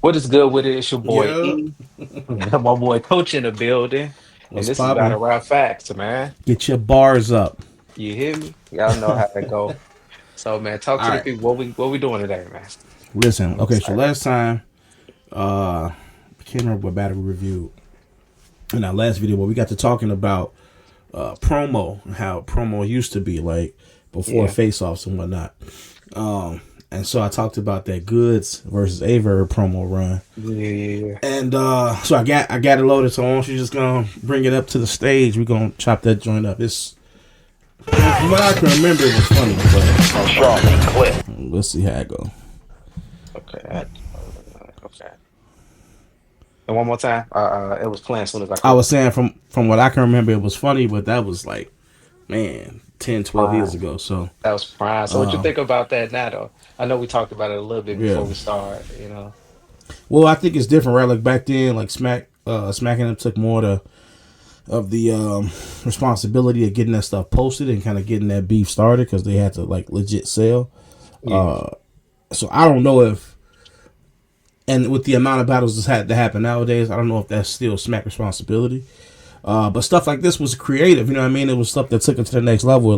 What is good with it? It's your boy Yeah. E. Got my boy Coach in the building. And What's this is Battle poppin'? Rap Facts, man. Get your bars up. You hear me? Y'all know how to go. So man, talk All to the right. people. What we doing today, man? Listen. I'm Okay. So excited. last time, I can't remember what battle we reviewed in our last video, but we got to talking about promo and how promo used to be like before Yeah. face-offs and whatnot. And so I talked about that Goodz versus A VERB promo run. Yeah. And so I got it loaded. So why don't you just gonna bring it up to the stage? We're gonna chop that joint up. It's from what I can remember, it was funny, but Okay. let's see how it go. Okay. Okay. And one more time. It was playing as soon as I I could. was saying from what I can remember, it was funny, but that was like, man, 10, 12 years Prime. ago. So That was prime. So what you think about that now though? I know we talked about it a little bit yeah. before we start. Well, I think it's different, right? Like back then, like smacking them took more of the responsibility of getting that stuff posted and kind of getting that beef started because they had to like legit sell. Yeah. So I don't know if, and with the amount of battles that's had to happen nowadays, I don't know if that's still smack responsibility. But stuff like this was creative, you know what I mean? It was stuff that took it to the next level.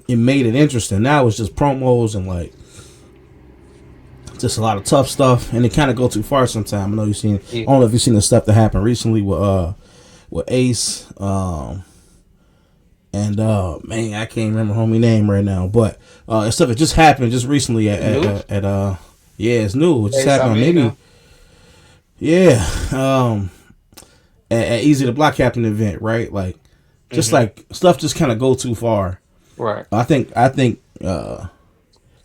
It made it interesting. Now it's just promos and like just a lot of tough stuff, and it kind of go too far sometimes. I know you've seen. I Yeah. don't know if you've seen the stuff that happened recently with Ace, and man, I can't remember homie name right now, but it's stuff that just happened just recently New? yeah, it's new. It just Hey, happened maybe Samina. yeah at Easy the Block Captain event, right? Like just Mm-hmm. like stuff just kind of go too far. Right. I think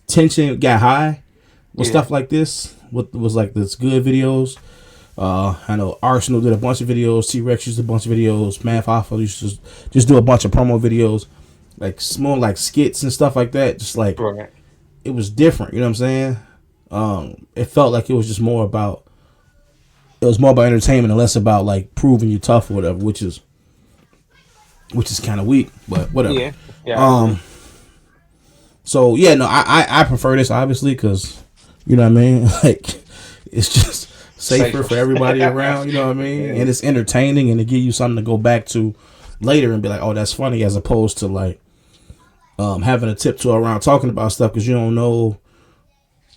tension got high with Yeah. stuff like this. What was like this good videos. I know Arsenal did a bunch of videos. T Rex used a bunch of videos. Math Alpha used to just do a bunch of promo videos, like small like skits and stuff like that. Just like Right. it was different. You know what I'm saying? It felt like it was just more about entertainment and less about like proving you tough or whatever, which is kind of weak, but whatever. Yeah. Yeah, I agree. Um, so yeah, no, I prefer this obviously because you know what I mean. Like it's just safer Safer. for everybody around. You know what I mean, Yeah. and it's entertaining and to give you something to go back to later and be like, oh, that's funny, as opposed to like having a tiptoe around talking about stuff because you don't know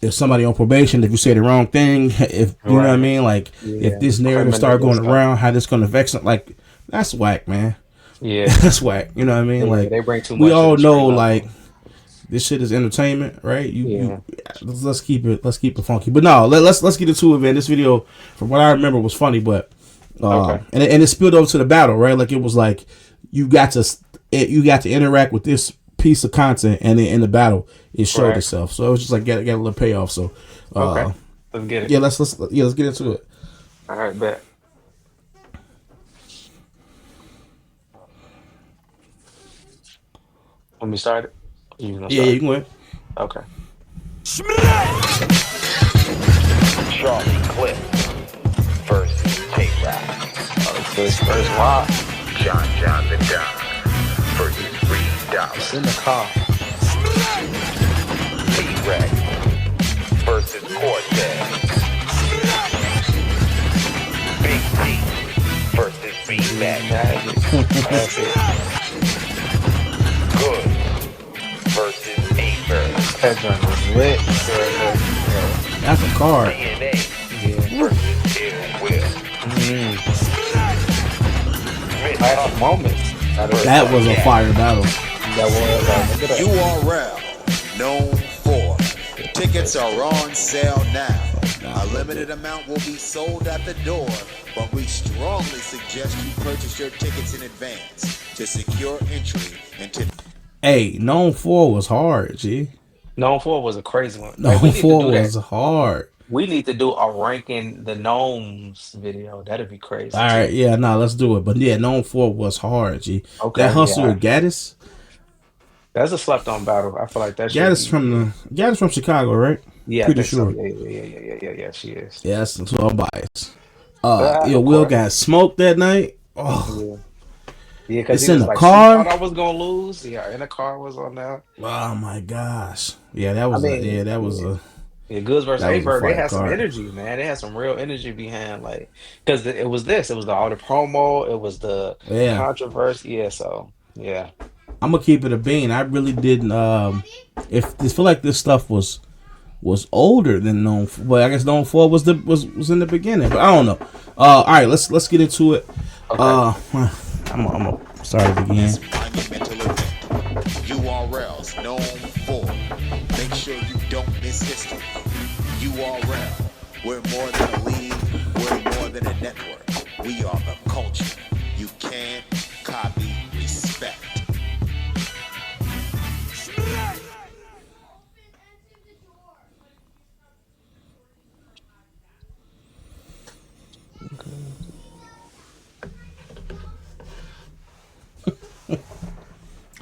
if somebody on probation, if you say the wrong thing, if you know what I Right. mean, like if Yeah. this narrative start Criminal going stuff. around, how this gonna affect something, like that's whack, man. Yeah. That's whack. You know what I mean? Yeah. Like They bring too we much to all the know, street like level. this shit is entertainment, right? You Yeah. let's keep it funky. But no, let's get into it, man. This video, from what I remember, was funny, but Okay. and it spilled over to the battle, right? Like it was like you got to you got to interact with this piece of content, and then in the battle it showed Right. itself. So it was just like got a little payoff. So Okay. Let's get it. yeah, let's get into it. All right, bet. Let me start it. You gonna Yeah, yeah, start you can win. it? Okay. Charlie Cliff versus K-Rap. First lot. John the Don versus Reed It's Dollar. in the car. T-Rex versus Cortez. Big T versus B-Mac. Magic. That's it. Good versus A-Verb. That joint was lit. Yeah. That's a card. DNA Yeah. versus Ill Will. Mm. Mitch Classic moments. That was a fire battle. That was. Look at that. URL known for. Tickets are on sale now. A limited amount will be sold at the door, but we strongly suggest you purchase your tickets in advance to secure entry into. Hey, known for was hard, G. Known for was a crazy one. Hey, we Known need to for do that. was hard. We need to do a ranking the gnomes video. That'd be All crazy right, too. yeah, no, let's do it. But yeah, known for was hard, G. That Okay, hustle yeah. with Gaddis. That's a slept on battle. I feel like that should be. Gaddis from Chicago, right? Yeah, I Pretty think so. sure. Yeah. She is. Yeah, that's so I'm biased. Ah, Yo, of Will course. got smoked that night. Oh, Yeah. Yeah, because it's he in was the like, she thought car. I was gonna lose. Yeah, and the car was on there. Oh my gosh. Yeah, that I was a mean, yeah, that was yeah, a Yeah, Goods versus That was a Averb, they fire had some card. energy, man. They had some real energy behind, like, because it was it was the all the promo, it was the Yeah, controversy. Yeah, so yeah, I'm gonna keep it a bean. I really didn't. If I feel like this stuff was older than known, but I guess known for was in the beginning. But I don't know. All right, let's get into it. okay. I'm gonna start it again. Monumental event. URLs known for. Make sure you don't miss history. URL. We're more than a league. We're more than a network. We are the culture. You can't copy respect.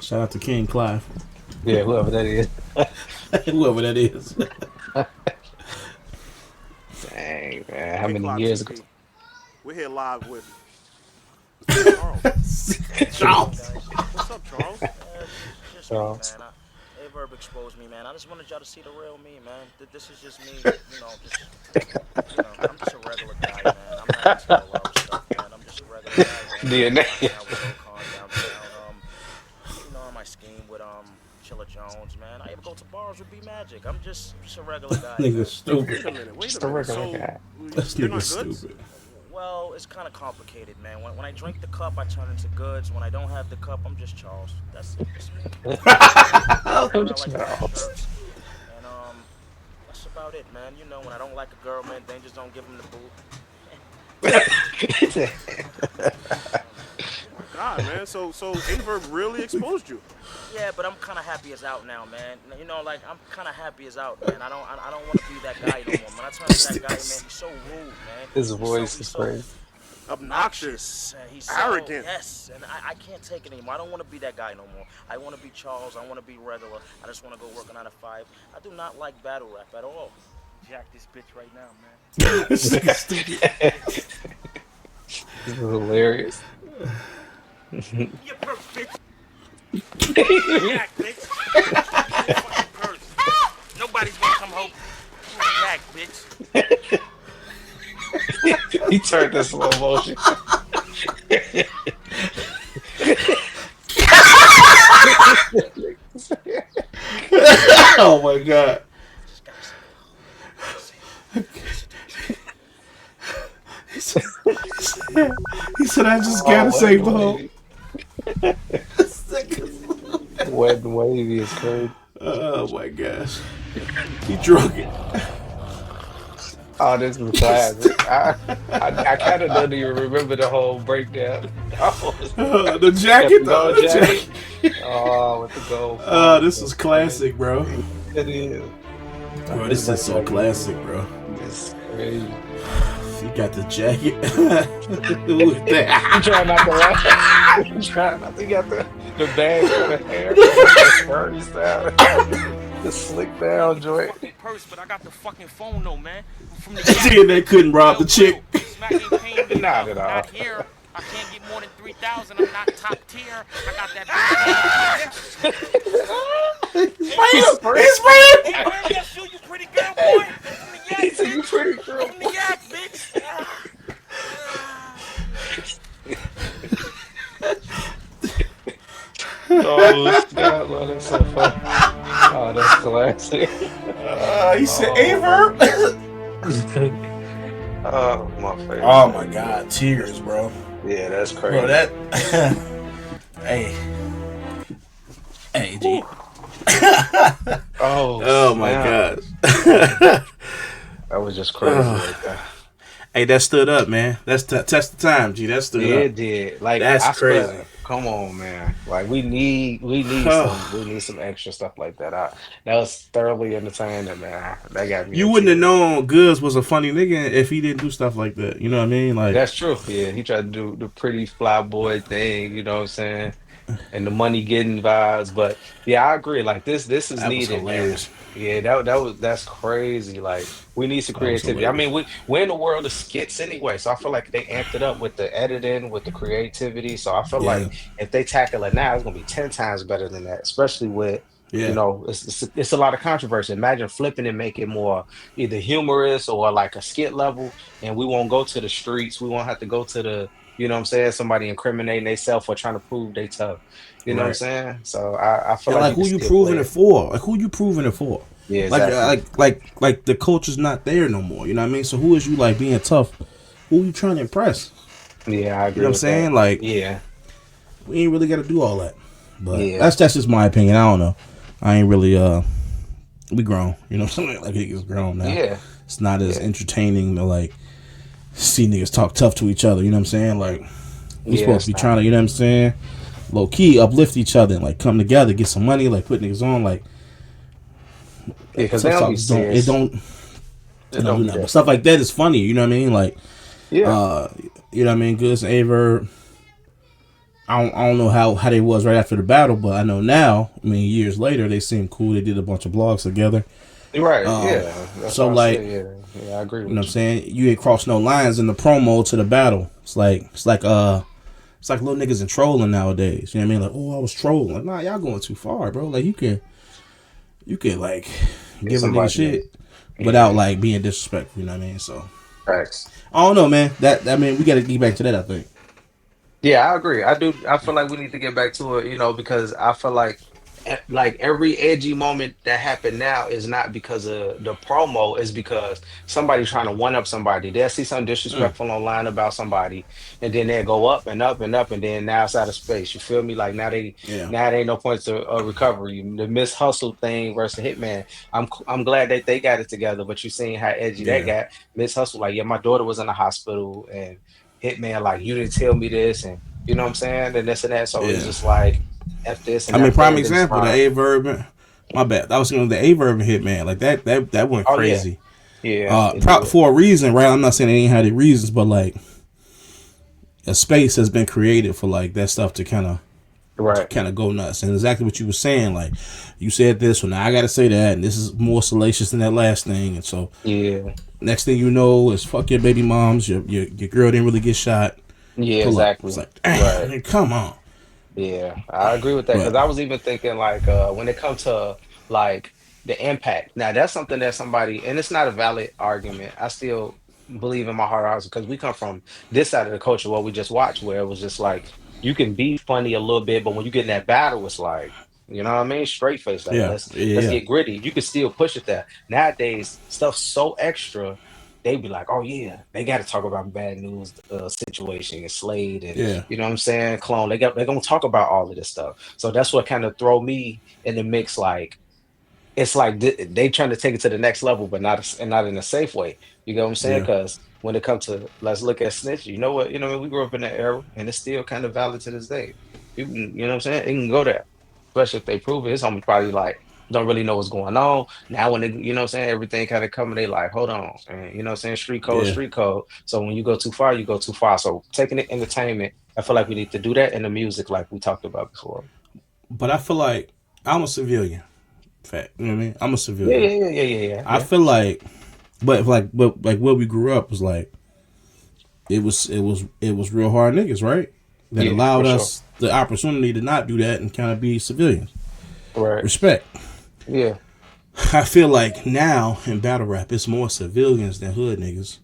Shout out to King Clive, Yeah, whoever that is. whoever that is. Dang, man, how Big many Clock years ago? TV. We're here live with Charles. Charles. What's up, Charles? Just Charles. me, man. VERB exposed me, man. I just wanted y'all to see the real me, man. This is just me, I'm just a regular guy, man. I'm not into the world stuff, man. I'm just a regular guy, man. DNA. I was downtown, my scheme with Chilla Jones, man. I even go to bars with B Magic. I'm just a regular guy. Nigga Man. stupid. Wait Just a a minute. regular So, guy. This you're nigga not good? stupid. Well, it's kind of complicated, man. When I drink the cup, I turn into Goodz. When I don't have the cup, I'm just Charles. That's it. That's me. I like wearing shirts. And that's about it, man. You know, when I don't like a girl, man, they just don't give them the boot. God, man. So Averb really exposed you. Yeah, but I'm kind of happy it's out now, man. You know, like I'm kind of happy it's out, man. I don't want to be that guy no more. When I turn into that guy, man, he's so rude, man. His voice is crazy. Obnoxious. He's so, Arrogant. Yes, and I can't take it anymore. I don't want to be that guy no more. I want to be Charles. I want to be regular. I just want to go work a 9 to 5. I do not like battle rap at all. Jack this bitch right now, man. This nigga stupid. This is hilarious. Your purse, bitch. Jack, bitch. Fucking purse. Nobody's gonna come home. Jack, bitch. He turned to slow motion. Oh my god. He said, I just gotta save the whole. Wet and wavy is crazy. Oh my gosh. He drunk it. Oh, this is classic. I kind of don't even remember the whole breakdown. Oh, The jacket the though. gold The jacket. jacket. Oh, with the gold. Oh, this is classic, bro. It is. Bro, this is so classic, bro. It's crazy. He got the jacket. Who was that? I'm trying not to laugh. I'm trying not to get the bag for the hair. The skirt style. The slick down joint. Fucking purse, but I got the fucking phone though, man. From the Seeing they couldn't rob the chick. Smack ain't paying me. Not at all. Not here. I can't get more than 3,000. I'm not top tier. I got that bitch. He's free. Hey, man, that's you pretty girl, boy. From the He yak, said, "You bitch. pretty girl." From the yak, bitch. Oh, God, Lord, that's so funny. Oh, that's classic. He said, Averb. Oh, my favorite. Oh my god, tears, bro. Yeah, that's crazy. Bro, that. Hey. Hey, G. Oh my snap. gosh. That was just crazy right there. Hey, that stood up, man. That's test the time, G. That stood Yeah, up. it did. Like That's I swear, crazy. come on, man. Like we need some extra stuff like that. That was thoroughly entertaining, man. That got me. You wouldn't have known Goodz was a funny nigga if he didn't do stuff like that. You know what I mean? Like That's true. Yeah, he tried to do the pretty fly boy thing. You know what I'm saying? And the money getting vibes. But yeah, I agree. Like this is that was needed, man. hilarious. Yeah, that's crazy. Like we need some That was creativity. I mean, hilarious. we're in the world of skits anyway, so I feel like they amped it up with the editing, with the creativity. So I feel Yeah. like if they tackle it now, it's gonna be 10 times better than that, especially with You Yeah. know, it's a lot of controversy. Imagine flipping and make it more either humorous or like a skit level, and we won't go to the streets. We won't have to go to the, you know what I'm saying, somebody incriminating themselves or trying to prove they tough. You know what I'm Right. saying? So I feel And like like, you can who you still proving play it it. for? Like, who you proving it for? Yeah, Like, exactly. like the culture's not there no more. You know what I mean? So who is you like being tough? Who you trying to impress? Yeah, I You know agree what I'm with that. saying? Like, Yeah, we ain't really got to do all that. But yeah, that's just my opinion. I don't know. I ain't really we grown. You know what I'm saying? Like, niggas grown now. yeah, It's not as yeah, entertaining to like see niggas talk tough to each other. You know what I'm saying? Like, we yeah. supposed to It's be not. trying to, you know what I'm saying? Low key uplift each other and like come together, get some money, like put niggas on. Like, Yeah, because they tough don't talk be just don't it serious. don't It do don't be nothing. But that stuff like serious. that is funny. You know what I mean? Like, Yeah, you know what I mean? Goodz and Aver. I don't know how they was right after the battle, but I know now. I mean, years later, they seem cool. They did a bunch of blogs together. you're right. Yeah, that's So what I like, said. Yeah, yeah, I agree you know what with I'm you. saying? You ain't crossed no lines in the promo to the battle. It's like little niggas and trolling nowadays. You know what I mean? Like, oh, I was trolling. Like, nah, y'all going too far, bro. Like, you can like Get give a nigga somebody shit in. without Yeah, like being disrespectful. You know what I mean? So facts. I don't know, man. That I mean, we got to get back to that. I think. Yeah, I agree. I do. I feel like we need to get back to it, you know, because I feel like every edgy moment that happened now is not because of the promo, it's because somebody trying to one up somebody. They'll see something Mm, disrespectful online about somebody, and then they'll go up and up and up, and then now it's out of space. You feel me? Like yeah, now there ain't no points to recovery. The Miss Hustle thing versus Hitman. I'm glad that they got it together, but you seen how edgy that yeah, got. Miss Hustle, like, yeah, my daughter was in the hospital, and Hitman, like, you didn't tell me this, and you know what I'm saying, and this and that. So it's yeah. just like F this I and mean, F prime that, and then example, the tomorrow. A verb. My bad. I was going to the A verb hit, man. Like that went Oh yeah, crazy. yeah, it did. For a reason, right? I'm not saying they ain't had the reasons, but like a space has been created for like that stuff to Right. kind of go nuts. And exactly what you were saying, like you said this, so now I got to say that, and this is more salacious than that last thing. And so Yeah. next thing you know is fuck your baby moms. Your girl didn't really get shot. Yeah. Pull up. It's Exactly. like, dang, Right. man, come on. Yeah, I agree with that But because I was even thinking like when it comes to like the impact. Now that's something that somebody, and it's not a valid argument. I still believe in my heart of hearts because we come from this side of the culture what we just watched, where it was just like you can be funny a little bit, but when you get in that battle, it's like, you know what I mean, straight face. Like yeah, let's yeah, get gritty. You can still push it there. Nowadays, stuff's so extra. They be like, oh yeah, they got to talk about bad news situation and Slade and yeah, you know what I'm saying, clone. They're gonna talk about all of this stuff. So that's what kind of throw me in the mix. Like it's like they trying to take it to the next level, but not in a safe way. You know what I'm saying? yeah, Because when it comes to let's look at snitch, you know what? You know we grew up in that era, and it's still kind of valid to this day. You know what I'm saying? It can go there, especially if they prove it. His homie probably like don't really know what's going on now. When they, you know what I'm saying, everything kind of coming, they like, hold on, and you know what I'm saying, street code, yeah. street code. So when you go too far, you go too far. So taking it entertainment, I feel like we need to do that in the music, like we talked about before. But I feel like I'm a civilian. Fact, you know what I mean? I'm a Yeah, civilian. yeah, yeah, yeah, yeah, yeah, I yeah. feel like, but like where we grew up was like it was real hard niggas, right? That Yeah, for allowed sure. us the opportunity to not do that and kind of be civilians. Right. Respect. Yeah. I feel like now in battle rap, it's more civilians than hood niggas,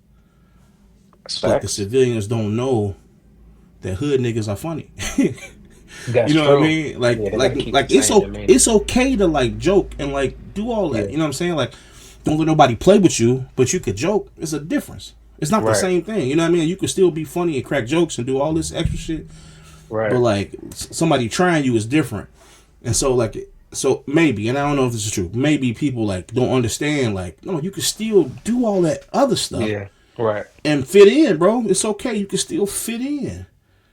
That's but the facts. civilians don't know that hood niggas are funny. That's You know what I true. mean? Like Yeah, they got like to keep like the same demeanor. it's okay to like joke and like do all that. Yeah. You know what I'm saying? Like don't let nobody play with you, but you could joke. It's a difference. It's not the Right. same thing. You know what I mean? You could still be funny and crack jokes and do all this extra shit, but Right. like somebody trying you is different. And so like so maybe, and I don't know if this is true. Maybe people like don't understand. Like no, you can still do all that other stuff Yeah. Right. and fit in, bro. It's okay. You can still fit in.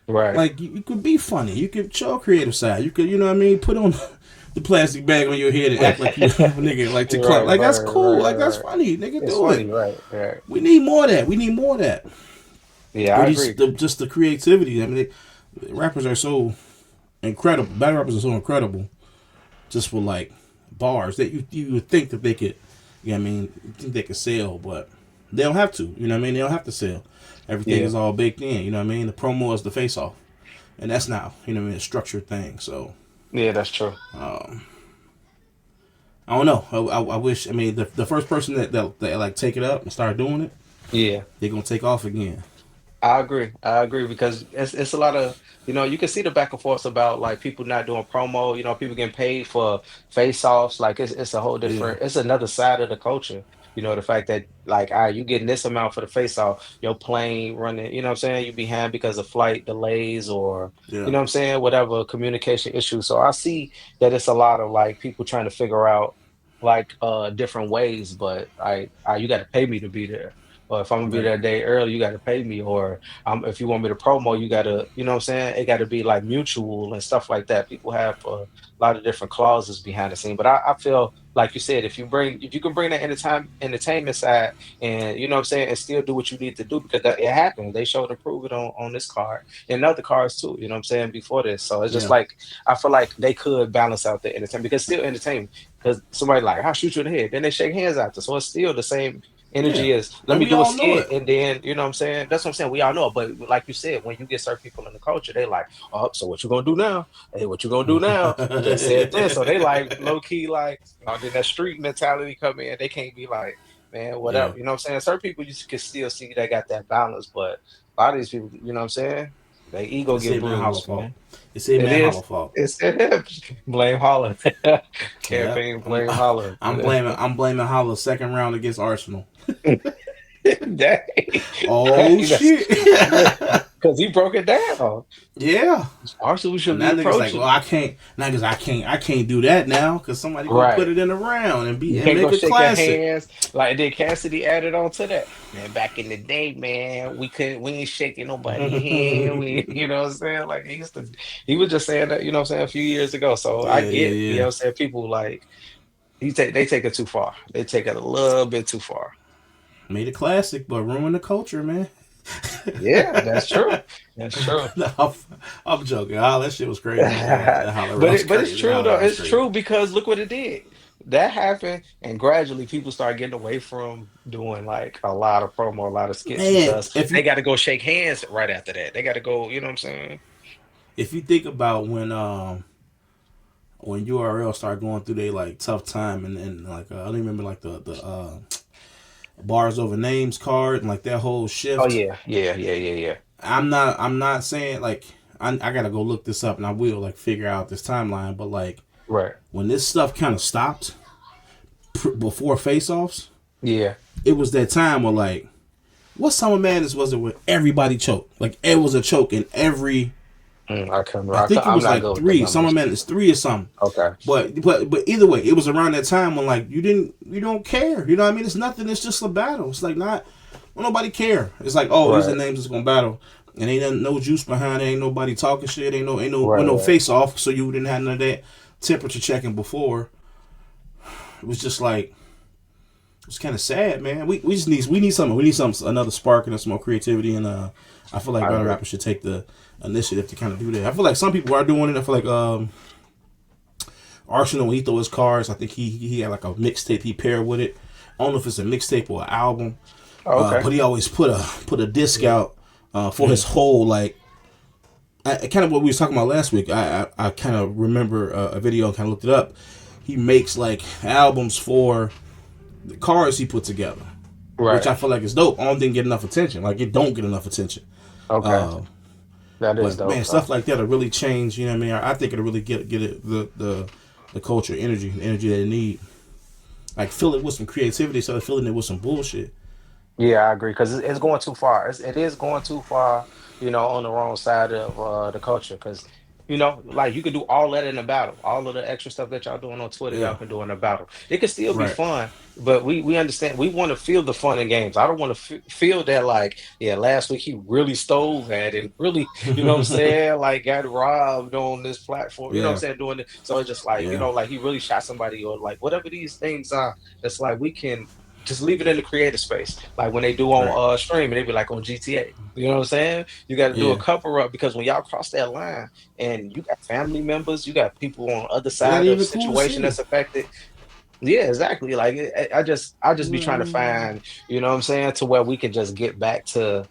Right. Like you could be funny. You could show a creative side. You could, you know what I mean, put on the plastic bag on your head and act like you a nigga like to Right. clap. Like that's Right. cool. Right. Like that's Right. funny. Nigga, It's do funny. it. Right. Right. We need more of that. We need more of that. Yeah, Or I these agree. just the creativity. I mean, rappers are so incredible. Battle rappers are so incredible. Just with like bars that you would think that they could. You know what I mean? You think they could sell, but they don't have to. You know what I mean? They don't have to sell. Everything Yeah. is all baked in. You know what I mean? The promo is the face off. And that's not, you know what I mean, a structured thing. So Yeah, that's true. I don't know. I wish. I mean, the first person that like take it up and start doing it, Yeah. they're gonna take off again. I agree. I agree because it's a lot of you can see the back and forth about like people not doing promo. People getting paid for face offs. Like it's a whole Yeah, different. It's another side of the culture. The fact that like, you getting this amount for the face off, your plane running. You know what I'm saying? You behind because of flight delays or yeah, what I'm saying, whatever communication issues. So I see that it's a lot of like people trying to figure out like different ways, but you got to pay me to be there. Or if I'm gonna be right. there a day early, you got to pay me. Or if you want me to promo, you gotta, you know what I'm saying? It gotta be like mutual and stuff like that. People have a lot of different clauses behind the scene. But I feel like you said, if you can bring that entertainment side and you know what I'm saying, and still do what you need to do because it happened. They showed and prove it on this card and other cards too, you know what I'm saying, before this. So it's just Yeah, like I feel like they could balance out the entertainment because still entertainment. Because somebody like, I'll shoot you in the head. Then they shake hands after. So it's still the same yeah, energy is let and me we do a all know skit it. and then you know what I'm saying. That's what I'm saying. We all know it, but like you said, when you get certain people in the culture, they like, oh, so what you gonna do now? Hey, what you gonna do now? You just said this, so they like low key like, then that street mentality come in. They can't be like, man, Yeah, whatever. You know what I'm saying? Certain people you can still see they got that balance, but a lot of these people, you know what I'm saying? Their ego it's get a man hollow bruised, fault. man. It's a It man hollow is. fault. It's blame Holler. Yeah, Campaign blame Holler. I'm blaming Hollow second round against Arsenal. Dang. Oh Dang, that's shit. because he broke it down. Yeah. Arsenal should And be that nigga's like, well, approaching. I can't. Now, cause I can't do that now, cause somebody gonna put Right. it in the round You and can't go make it shaking classic. hands. Like then Cassidy added on to that. Man, back in the day, man, we ain't shaking nobody hand. You know what I'm saying? Like he was just saying that, you know what I'm saying, a few years ago. So I Yeah, yeah, get, you know yeah. what I'm saying, people like they take it too far. They take it a little bit too far. Made it classic, but ruined the culture, man. Yeah, that's true. That's true. No, I'm joking. Oh, that shit was crazy, man. That holler but was it's crazy. That true holler though. was It's crazy. true because look what it did. That happened, and gradually people start getting away from doing like a lot of promo, a lot of skits Man, because they got to go shake hands right after that. They got to go. You know what I'm saying? if you think about when URL started going through they like tough time and like I don't even remember like the bars over names card and like that whole Oh shift. yeah, yeah, yeah, yeah, yeah. I'm not saying like I gotta go look this up and I will like figure out this timeline, but like Right. when this stuff kind of stopped before face offs, Yeah. it was that time where like what Summer Madness was it where everybody choked? Like it was a choke in every. I can. I think it I'm was not like good with the three. Summer numbers. Madness three or something. Okay. But either way, it was around that time when like you don't care. You know what I mean? It's nothing. It's just a battle. It's like not well, nobody care. It's like oh these are Right. names that's gonna battle, and ain't no juice behind it. Ain't nobody talking shit. Right. No Right. face off. So you didn't have none of that temperature checking before. It was just like it was kind of sad, man. We need something. We need some another spark and some more creativity and I feel like I battle agree. rappers should take the initiative to kind of do that. I feel like some people are doing it. I feel like Arsenal when he throw his cards, I think he had like a mixtape he paired with it. I don't know if it's a mixtape or an album, Oh, okay. but he always put a disc out for his Mhm. whole like. Kind of what we was talking about last week. I kind of remember a video and kind of looked it up. He makes like albums for the cards he put together, which Right. I feel like is dope. I don't think get enough attention. Like it don't get enough attention. Okay. Uh, That is but man, dope stuff though. like that'll really change. You know what I mean? I think it'll really get it the culture energy, the energy that it need. Like fill it with some creativity instead of filling it with some bullshit. Yeah, I agree because it's going too far. It is going too far, on the wrong side of the culture. Because like you can do all that in a battle, all of the extra stuff that y'all doing on Twitter, y'all Yeah. can do in a battle. It can still be Right. fun, but we understand we want to feel the fun in games. I don't want to feel that like, yeah, last week he really stole that and really, you know what I'm saying, like got robbed on this platform. You know what I'm Yeah. saying, doing it. So it's just like, Yeah. like he really shot somebody or like whatever these things are. It's like we can just leave it in the creative space. Like when they do Right. on streaming, they be like on GTA. You know what I'm saying? You got to do a Yeah. cover up because when y'all cross that line and you got family members, you got people on other It ain't side of even cool to situation see. that's affected. Yeah, exactly. Like I just be trying to Mm, find, you know what I'm saying, to where we can just get back to,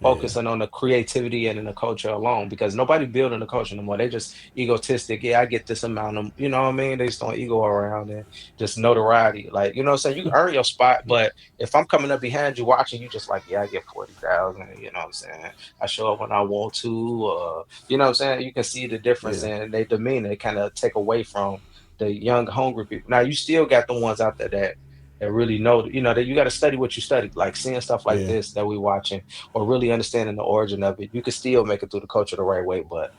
Yeah, focusing on the creativity and in the culture alone because nobody building the culture anymore. They just egotistic. Yeah, I get this amount of, you know what I mean? They just don't ego around and just notoriety. Like, you know what I'm saying? You earn your spot, but if I'm coming up behind you watching, you just like, yeah, I get 40,000, you know what I'm saying? I show up when I want to, you know what I'm saying? You can see the difference yeah, in their demeanor. They kind of take away from the young, hungry people. Now, you still got the ones out there that really know, you know, that you got to study what you study, like seeing stuff like yeah. this that we watching or really understanding the origin of it. You can still make it through the culture the right way, but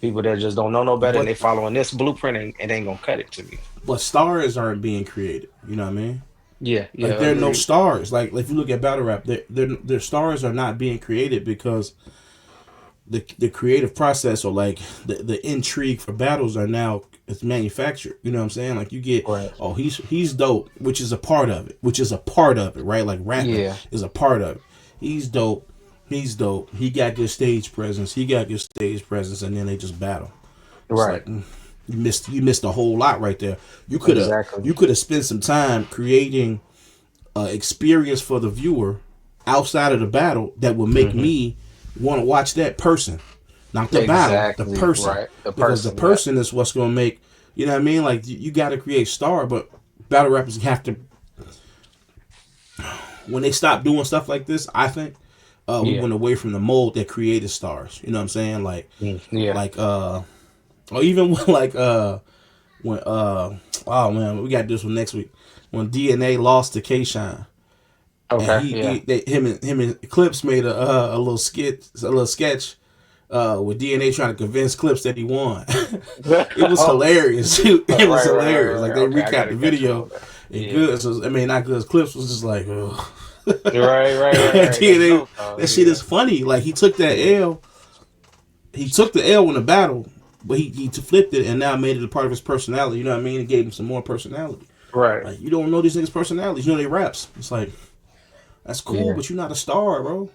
people that just don't know no better and But they following this blueprint and it ain't gonna cut it to me. stars aren't being created. You know what I mean? Yeah, Like yeah, there are no agreed. stars. Like if you look at battle rap, their stars are not being created because the creative process or like the intrigue for battles are now it's manufactured. You know what I'm saying? Like you get Right. oh he's dope, which is a part of it, which is a part of it, right? Like rapping Yeah, is a part of it. He's dope. He's dope. He got good stage presence. He got good stage presence, and then they just battle. It's right. like you missed a whole lot right there. Exactly. You could have spent some time creating experience for the viewer outside of the battle that would make Hmm. me want to watch that person, not the battle, the Exactly. person, Right. The because the person. Yeah. person is what's going to make you know what I mean. Like you got to create star, but battle rappers have to when they stop doing stuff like this. I think we Yeah. went away from the mold that created stars. You know what I'm saying? Yeah. Like or even when oh man, we got this one next week when DNA lost to K Shine. And Okay. Yeah. him and Clips made a little sketch with DNA trying to convince Clips that he won. It was Oh, hilarious. It was right, right, right, hilarious. right, Like right. they Okay, I recapped gotta the catch up video on that. and Yeah. Goodz was, I mean not Goodz, Clips was just like ugh. Right, right, right, right. That DNA joke, though. that shit Yeah. is funny. Like he took that Yeah. L. He took the L in the battle, but he flipped it and now made it a part of his personality. You know what I mean? It gave him some more personality. Right. Like you don't know these niggas' personalities. You know they raps. It's like that's cool, Yeah. but you're not a star, bro.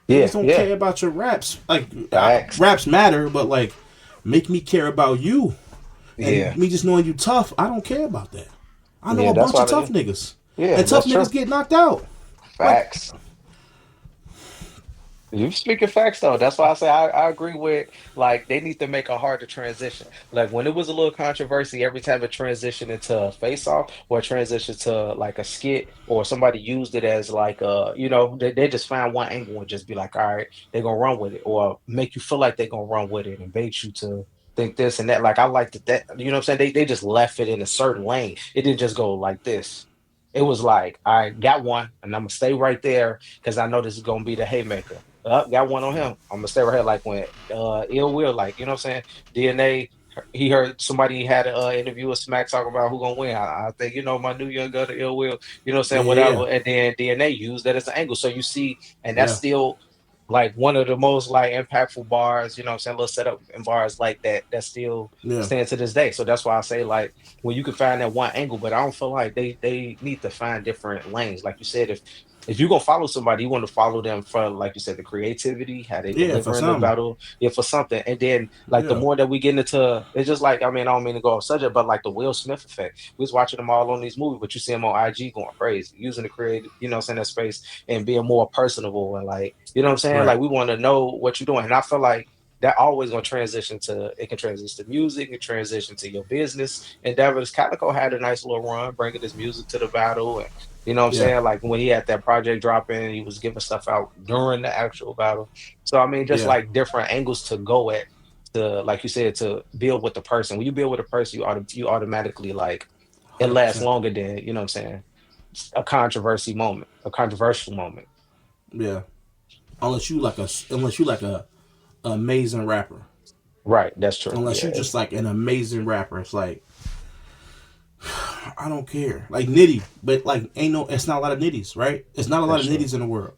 Niggas Yeah. don't Yeah. care about your raps. Like Facts. raps matter, but like make me care about you. And Yeah. me just knowing you tough, I don't care about that. I know Yeah. a That's bunch why. of tough niggas, Yeah. and tough That's true. niggas get knocked out. Like Facts. You speaking facts though. That's why I say I agree with like they need to make a harder transition. Like when it was a little controversy, every time it transitioned into a face off or transitioned to like a skit or somebody used it as like you know, they just find one angle and just be like, all right, they're gonna run with it, or make you feel like they're gonna run with it and bait you to think this and that. Like I liked that, you know what I'm saying? They just left it in a certain lane. It didn't just go like this. It was like, I got one and I'm gonna stay right there because I know this is gonna be the haymaker. Got one on him. I'm gonna stay right here. Like when Ill Will, like you know what I'm saying? DNA. He heard somebody had an interview with Smack talking about who gonna win. I think you know my new young gun, Ill Will. You know what I'm saying? yeah, Whatever. And then DNA used that as an angle. So you see, and that's yeah, still like one of the most like impactful bars. You know what I'm saying? Little setup and bars like that that still yeah, stand to this day. So that's why I say like when you can find that one angle, but I don't feel like they need to find different lanes. Like you said, if you're gonna follow somebody, you want to follow them for, like you said, the creativity, how they yeah. For deliver in the some, battle, yeah, for something. And then like the yeah, more that we get into, it's just like I mean, I don't mean to go off subject, but like the Will Smith effect. We was watching them all on these movies, but you see them on IG going crazy, using the creative, you know, what I'm saying that space and being more personable and like, you know what I'm saying? right, Like we want to know what you're doing. And I feel like that always gonna transition to it can transition to music, it can transition to your business endeavors. Calico had a nice little run bringing his music to the battle and you know what I'm yeah, saying? Like when he had that project drop in, he was giving stuff out during the actual battle. So I mean, just yeah, like different angles to go at to, like you said, to build with the person. When you build with a person, you automatically like it hundred lasts percent, longer than you know what I'm saying. A controversy moment, a controversial moment. yeah. Unless you like a amazing rapper, Right, that's true. unless you Yeah, just like an amazing rapper, it's like I don't care. Like Nitty, but like ain't no. It's not a lot of Nitties, right? It's not a lot that's of true. Nitties in the world.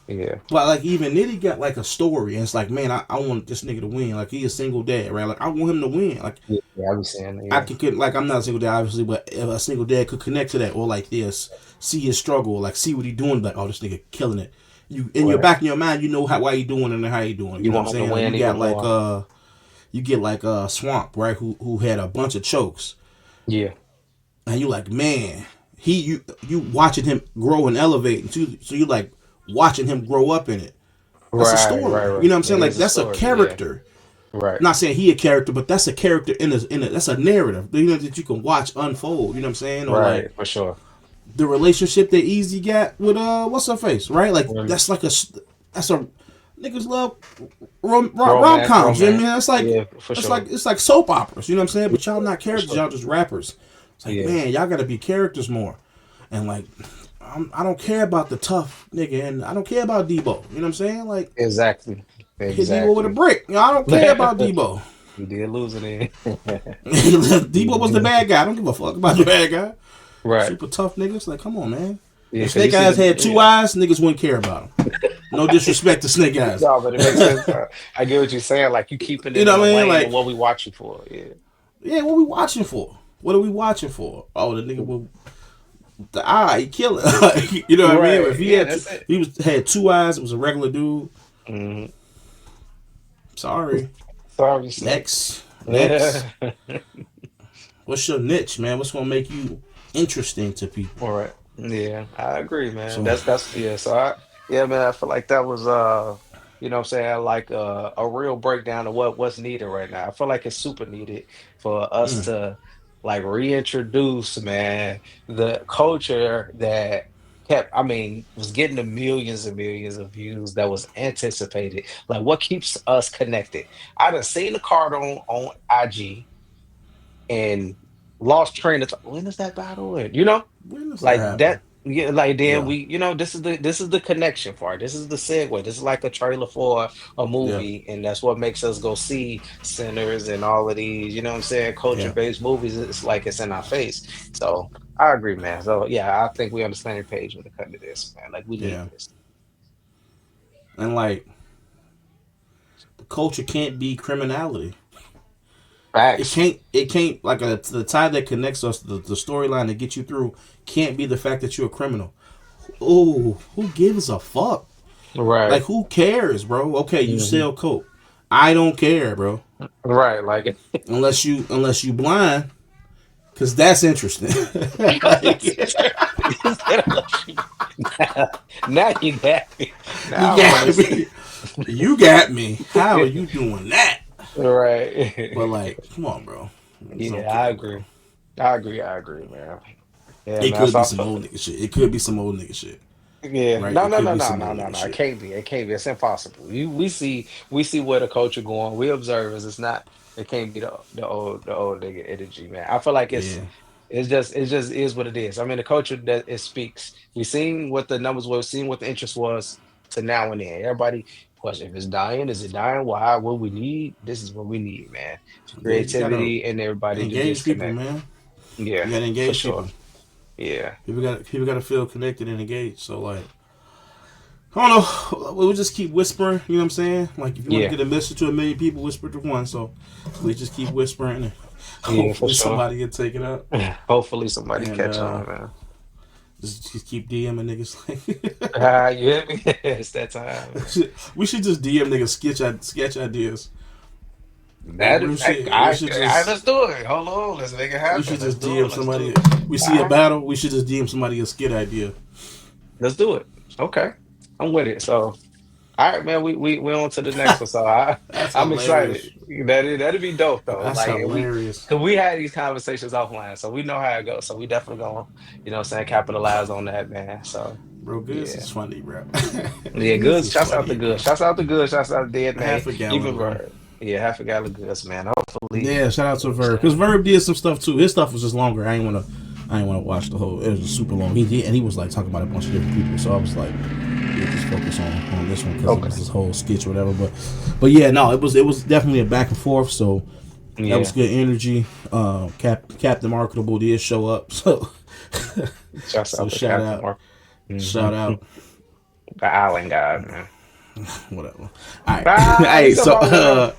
Yeah, But like even Nitty got like a story, and it's like, man, I want this nigga to win. Like he a single dad, right? Like I want him to win. Like yeah, I was saying, I yeah, could like I'm not a single dad, obviously, but if a single dad could connect to that or like this, see his struggle, like see what he doing, like oh this nigga killing it. You in your right. back in your mind, you know how why he doing it and how he doing it. You You know what want I'm him to saying? Like win even more. you get like Swamp, right? Who had a bunch of chokes, Yeah, and you like man, you watching him grow and elevate, and so you like watching him grow up in it. That's a Right, story. right, You right. know what I'm saying? It Like is a that's a story. Yeah. character. Right. I'm not saying he a character, but that's a character in a that's a narrative. You know that you can watch unfold. You know what I'm saying? Or like Right. For sure. the relationship that Easy got with what's her face, right? Like Um, that's a niggas love rom romance, coms. You know what I mean? romance. Yeah, for sure. It's like soap operas. You know what I'm saying? Yeah, But y'all not for characters. sure. Y'all just rappers. It's like Yeah. man, y'all gotta be characters more. And like I don't care about the tough nigga, and I don't care about Debo. You know what I'm saying? Like Exactly. hit Debo with a Exactly. brick. You know, I don't care about Debo. You did lose it in. Debo was the bad guy. I don't give a fuck about the bad guy. Right. Super tough niggas. Like, come on, man. Yeah, If because you Snake see Eyes the had two yeah. eyes, niggas wouldn't care about him. No disrespect to Snake Eyes. No, but it makes sense. I get what you're saying. Like you keeping You it know in what the I mean? lane of Like, what we watching for. Yeah. yeah, what we watching for? What are we watching for? Oh, the nigga with the eye, he kill it. You know what I mean? Right. If he Yeah, had that's it. had two eyes, it was a regular dude. Hmm. Sorry. Sorry, Snake. Next. Yeah. What's your niche, man? What's gonna make you interesting to people? All right. Yeah, I agree, man. So, That's yeah. So yeah, man, I feel like that was you know what I'm saying, like a real breakdown of what's needed right now. I feel like it's super needed for us mm, to like reintroduce, man, the culture that kept, I mean, was getting the millions and millions of views that was anticipated. Like what keeps us connected? I done seen the card on IG and lost train of thought. When is that battle? And you know? when does that Like happen? that, yeah, like then Yeah, we, this is the connection part. This is the segue. This is like a trailer for a yeah, movie, and that's what makes us go see Sinners and all of these, you know what I'm saying, yeah, culture-based movies. It's like it's in our face. So I agree, man. So yeah, I think we on the same page when it comes to this, man. Like we need yeah. this. And like the culture can't be criminality. Facts. It can't like the tie that connects us, the storyline that gets you through can't be the fact that you're a criminal. Oh, who gives a fuck? Right. Like who cares, bro? Okay, you Hmm. sell coke. I don't care, bro. Right. Like Unless you blind, cause that's interesting. Like, now you got me. you Now I want to got see. me. You got me. How are you doing that? But Right. like, come on, bro. It's Yeah, I okay, bro. agree. I agree. I agree, man. Yeah, It man. could So be I some feel, old nigga shit. It could be some old nigga shit. yeah. Right? No, It no, could no, be no, some no, old no, nigga no. It shit. can't be. It can't be. It's impossible. We we see where the culture going. We observers. It's not. It can't be the old nigga energy, man. I feel like Yeah. it just is what it is. I mean, the culture that it speaks. We seen what the numbers were. Seen what the interest was to now and then. Everybody question if it's dying. Is it dying? Why? What we need? This is what we need, man. Yeah, you gotta Creativity and everybody to engage people, disconnect. man. Yeah, You gotta for engage sure. people. Yeah. People gotta feel connected and engaged. So like, I don't know. We'll just keep whispering. You know what I'm saying? Like, if you want to Yeah. get a message to a million people, whisper to one. So we just keep whispering, and Yeah, for hopefully sure. somebody can take it up. Hopefully somebody And catch on, man. just keep DMing niggas. Ah, you hear me? It's that time, man. We should just DM niggas sketch ideas. Like That real shit. let's do it. Hold on, let's make it We happen. should Let's just do DM it. Let's do somebody. it. We see a All right, battle. We should just DM somebody a skit idea. let's do it. Okay, I'm with it. So, all right, man. We on to the next one. So That's I'm excited. hilarious. That'd be dope though. That's Like hilarious. cause we had these conversations offline, so we know how it goes. So we definitely gonna, what I'm saying, capitalize on that, man. So Bro, Goodz yeah. is funny, bro. Yeah, Goodz good. is Shouts out to funny, good. bro. Shouts out to good. Shouts out to Dead Man. Half a gallon Even of rum. Verb. Yeah, half a gallon of goods, man. Hopefully, Yeah, shout out to you know Verb what because I'm Verb did some stuff too. His stuff was just longer. I ain't wanna watch the whole. It was just super long. He did, and he was like talking about a bunch of different people. So I was like, yeah, just focus on this one because it saying? was this whole sketch or whatever. But yeah, no, it was definitely a back and forth. So Okay. that was Yeah. good energy. Captain Marketable did show up. So Shouts so out to Captain Mark. shout out, The Island God, man. whatever. All right, Ah, hey, he's so up on there.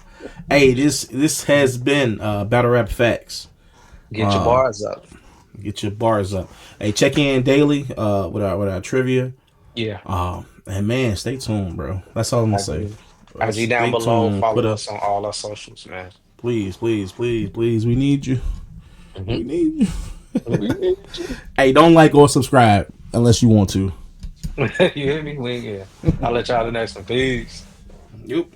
hey, this has been Battle Rap Facts. Get your bars up. Get your bars up. Hey, check in daily with our trivia. Yeah. And man, stay tuned, bro. That's all I'm gonna I say. agree. IG down Stay below. tuned. Put Follow up, us on all our socials, man. please, please, please, please. We need you. Mhm. We need you. We need you. Hey, don't like or subscribe unless you want to. You hear me? We ain't, yeah. I'll let y'all the next one. Peace. Yep.